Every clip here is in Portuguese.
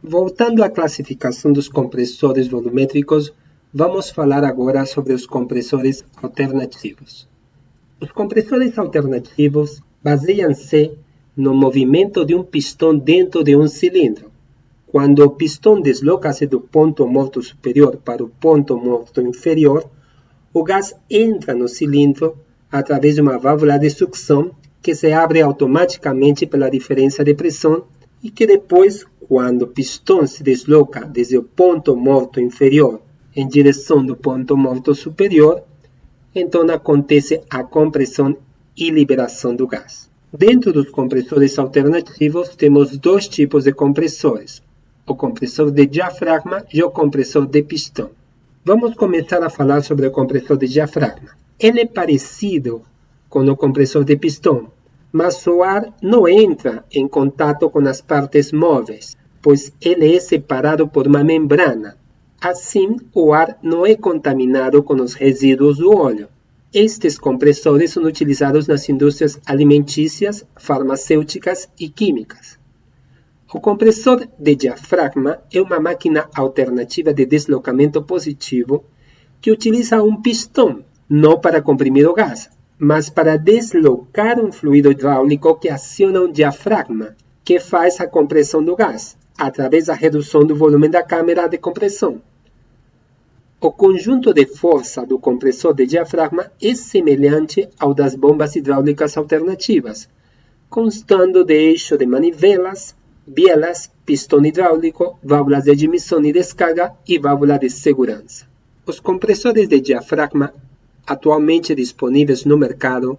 Voltando à classificação dos compressores volumétricos, vamos falar agora sobre os compressores alternativos. Os compressores alternativos baseiam-se no movimento de um pistão dentro de um cilindro. Quando o pistão desloca-se do ponto morto superior para o ponto morto inferior, o gás entra no cilindro através de uma válvula de sucção que se abre automaticamente pela diferença de pressão e que depois, quando o pistão se desloca desde o ponto morto inferior em direção do ponto morto superior, então acontece a compressão e liberação do gás. Dentro dos compressores alternativos, temos dois tipos de compressores, o compressor de diafragma e o compressor de pistão. Vamos começar a falar sobre o compressor de diafragma. Ele é parecido com o compressor de pistão, mas o ar não entra em contato com as partes móveis, pois ele é separado por uma membrana. Assim, o ar não é contaminado com os resíduos do óleo. Estes compressores são utilizados nas indústrias alimentícias, farmacêuticas e químicas. O compressor de diafragma é uma máquina alternativa de deslocamento positivo que utiliza um pistão, não para comprimir o gás, mas para deslocar um fluido hidráulico que aciona um diafragma, que faz a compressão do gás, através da redução do volume da câmara de compressão. O conjunto de força do compressor de diafragma é semelhante ao das bombas hidráulicas alternativas, constando de eixo de manivelas, bielas, pistão hidráulico, válvulas de admissão e descarga e válvula de segurança. Os compressores de diafragma atualmente disponíveis no mercado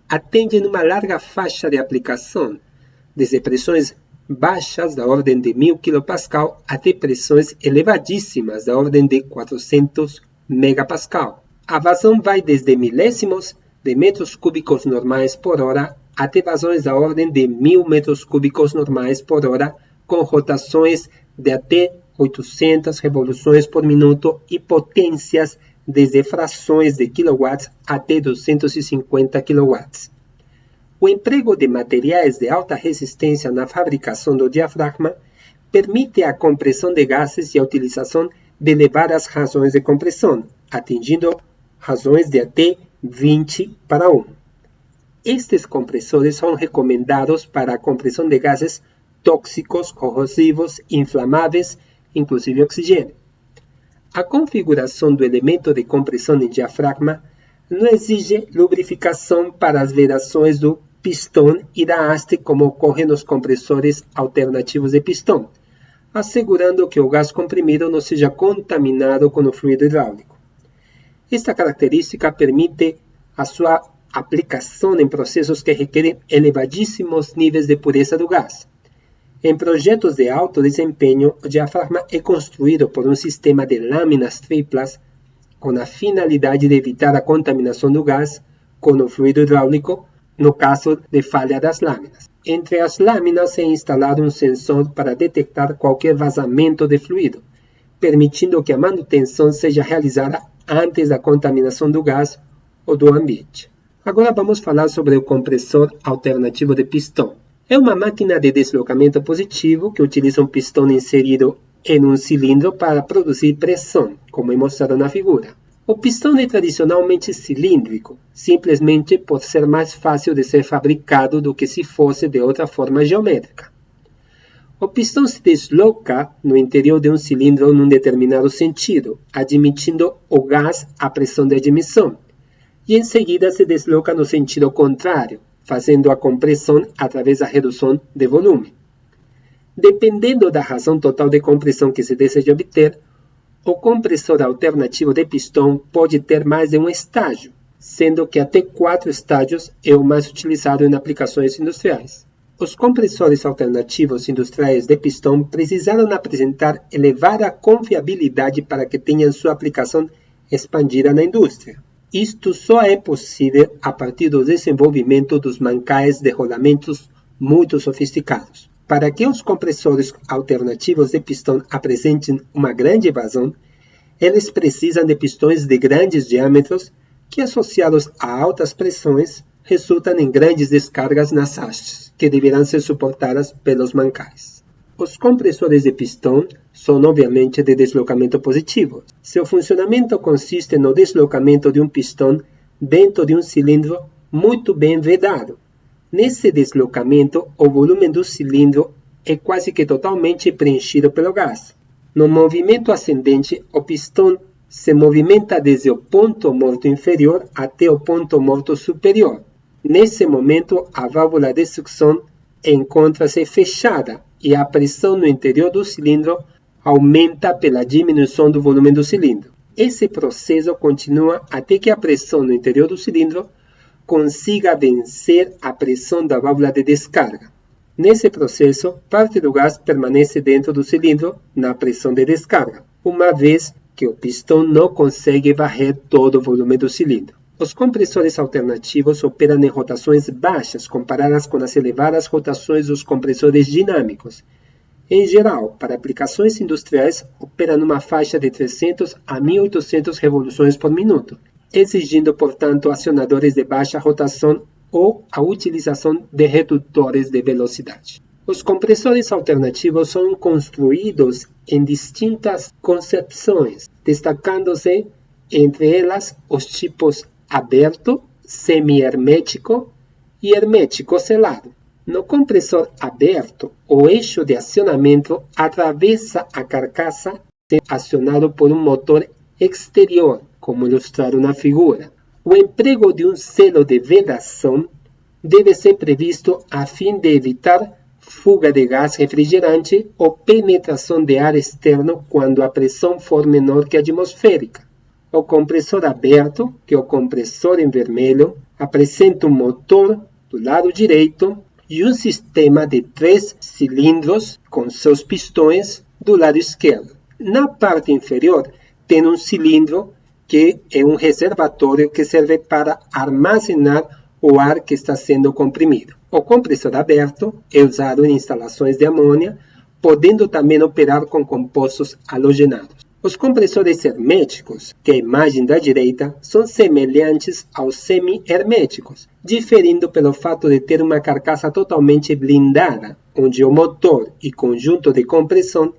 atendem uma larga faixa de aplicação, desde pressões baixas da ordem de 1000 kPa até pressões elevadíssimas da ordem de 400 MPa. A vazão vai desde milésimos de metros cúbicos normais por hora até vazões da ordem de 1000 metros cúbicos normais por hora, com rotações de até 800 revoluções por minuto e potências desde frações de kilowatts até 250 kW. O emprego de materiais de alta resistência na fabricação do diafragma permite a compressão de gases e a utilização de elevadas razões de compressão, atingindo razões de até 20:1. Estes compressores são recomendados para a compressão de gases tóxicos, corrosivos, inflamáveis, inclusive oxigênio. A configuração do elemento de compressão em diafragma não exige lubrificação para as vedações do pistão e da haste como ocorre nos compressores alternativos de pistão, assegurando que o gás comprimido não seja contaminado com o fluido hidráulico. Esta característica permite a sua aplicação em processos que requerem elevadíssimos níveis de pureza do gás. Em projetos de alto desempenho, o diafragma é construído por um sistema de lâminas triplas com a finalidade de evitar a contaminação do gás com o fluido hidráulico no caso de falha das lâminas. Entre as lâminas é instalado um sensor para detectar qualquer vazamento de fluido, permitindo que a manutenção seja realizada antes da contaminação do gás ou do ambiente. Agora vamos falar sobre o compressor alternativo de pistão. É uma máquina de deslocamento positivo que utiliza um pistão inserido em um cilindro para produzir pressão, como é mostrado na figura. O pistão é tradicionalmente cilíndrico, simplesmente por ser mais fácil de ser fabricado do que se fosse de outra forma geométrica. O pistão se desloca no interior de um cilindro num determinado sentido, admitindo o gás à pressão de admissão, e em seguida se desloca no sentido contrário, fazendo a compressão através da redução de volume. Dependendo da razão total de compressão que se deseja obter, o compressor alternativo de pistão pode ter mais de um estágio, sendo que até 4 estágios é o mais utilizado em aplicações industriais. Os compressores alternativos industriais de pistão precisaram apresentar elevada confiabilidade para que tenham sua aplicação expandida na indústria. Isto só é possível a partir do desenvolvimento dos mancais de rolamentos muito sofisticados. Para que os compressores alternativos de pistão apresentem uma grande vazão, eles precisam de pistões de grandes diâmetros que, associados a altas pressões, resultam em grandes descargas nas hastes, que deverão ser suportadas pelos mancais. Os compressores de pistão são obviamente de deslocamento positivo. Seu funcionamento consiste no deslocamento de um pistão dentro de um cilindro muito bem vedado. Nesse deslocamento, o volume do cilindro é quase que totalmente preenchido pelo gás. No movimento ascendente, o pistão se movimenta desde o ponto morto inferior até o ponto morto superior. Nesse momento, a válvula de sucção encontra-se fechada e a pressão no interior do cilindro aumenta pela diminuição do volume do cilindro. Esse processo continua até que a pressão no interior do cilindro consiga vencer a pressão da válvula de descarga. Nesse processo, parte do gás permanece dentro do cilindro na pressão de descarga, uma vez que o pistão não consegue varrer todo o volume do cilindro. Os compressores alternativos operam em rotações baixas comparadas com as elevadas rotações dos compressores dinâmicos. Em geral, para aplicações industriais, operam numa faixa de 300 a 1.800 revoluções por minuto, exigindo, portanto, acionadores de baixa rotação ou a utilização de redutores de velocidade. Os compressores alternativos são construídos em distintas concepções, destacando-se entre elas os tipos aberto, semi-hermético e hermético selado. No compressor aberto, o eixo de acionamento atravessa a carcaça sendo acionado por um motor exterior, como ilustrado na figura. O emprego de um selo de vedação deve ser previsto a fim de evitar fuga de gás refrigerante ou penetração de ar externo quando a pressão for menor que a atmosférica. O compressor aberto, que é o compressor em vermelho, apresenta um motor do lado direito e um sistema de 3 cilindros com seus pistões do lado esquerdo. Na parte inferior, tem um cilindro que é um reservatório que serve para armazenar o ar que está sendo comprimido. O compressor aberto é usado em instalações de amônia, podendo também operar com compostos halogenados. Os compressores herméticos, que é a imagem da direita, são semelhantes aos semi-herméticos, diferindo pelo fato de ter uma carcaça totalmente blindada, onde o motor e conjunto de compressão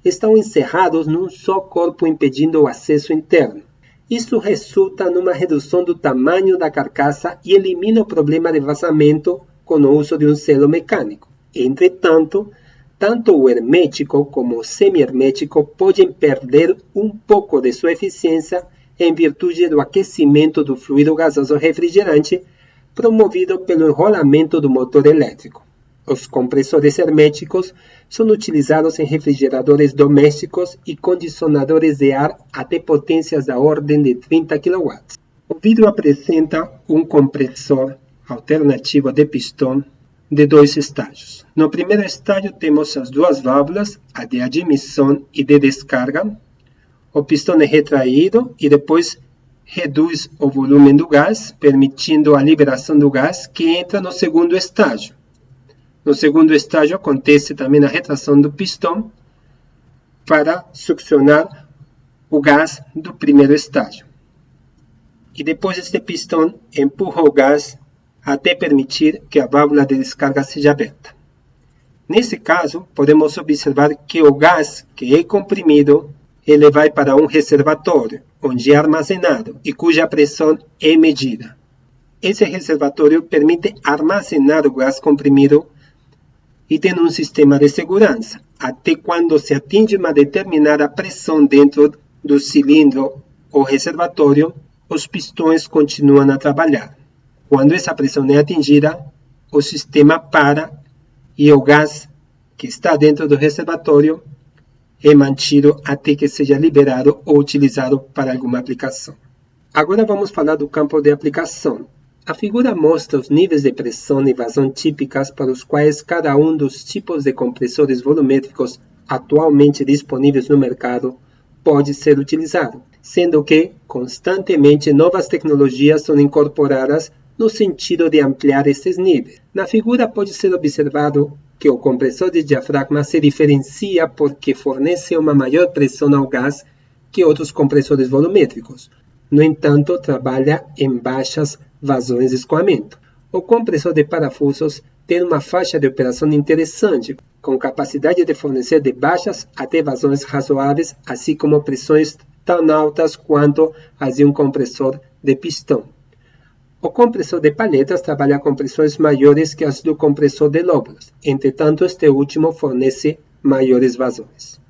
estão encerrados num só corpo impedindo o acesso interno. Isso resulta numa redução do tamanho da carcaça e elimina o problema de vazamento com o uso de um selo mecânico. Entretanto, tanto o hermético como o semi-hermético podem perder um pouco de sua eficiência em virtude do aquecimento do fluido gasoso refrigerante promovido pelo enrolamento do motor elétrico. Os compressores herméticos são utilizados em refrigeradores domésticos e condicionadores de ar até potências da ordem de 30 kW. O vídeo apresenta um compressor alternativo de pistão de 2 estágios. No primeiro estágio temos as duas válvulas, a de admissão e de descarga. O pistão é retraído e depois reduz o volume do gás, permitindo a liberação do gás que entra no segundo estágio. No segundo estágio acontece também a retração do pistão para succionar o gás do primeiro estágio. E depois este pistão empurra o gás até permitir que a válvula de descarga seja aberta. Nesse caso, podemos observar que o gás que é comprimido, ele vai para um reservatório, onde é armazenado e cuja pressão é medida. Esse reservatório permite armazenar o gás comprimido e tem um sistema de segurança, até quando se atinge uma determinada pressão dentro do cilindro ou reservatório, os pistões continuam a trabalhar. Quando essa pressão é atingida, o sistema para e o gás que está dentro do reservatório é mantido até que seja liberado ou utilizado para alguma aplicação. Agora vamos falar do campo de aplicação. A figura mostra os níveis de pressão e vazão típicas para os quais cada um dos tipos de compressores volumétricos atualmente disponíveis no mercado pode ser utilizado, sendo que constantemente novas tecnologias são incorporadas no sentido de ampliar estes níveis. Na figura pode ser observado que o compressor de diafragma se diferencia porque fornece uma maior pressão ao gás que outros compressores volumétricos. No entanto, trabalha em baixas vazões de escoamento. O compressor de parafusos tem uma faixa de operação interessante, com capacidade de fornecer de baixas até vazões razoáveis, assim como pressões tão altas quanto as de um compressor de pistão. O compressor de palhetas trabalha com pressões maiores que as do compressor de lóbulos, entretanto este último fornece maiores vazões.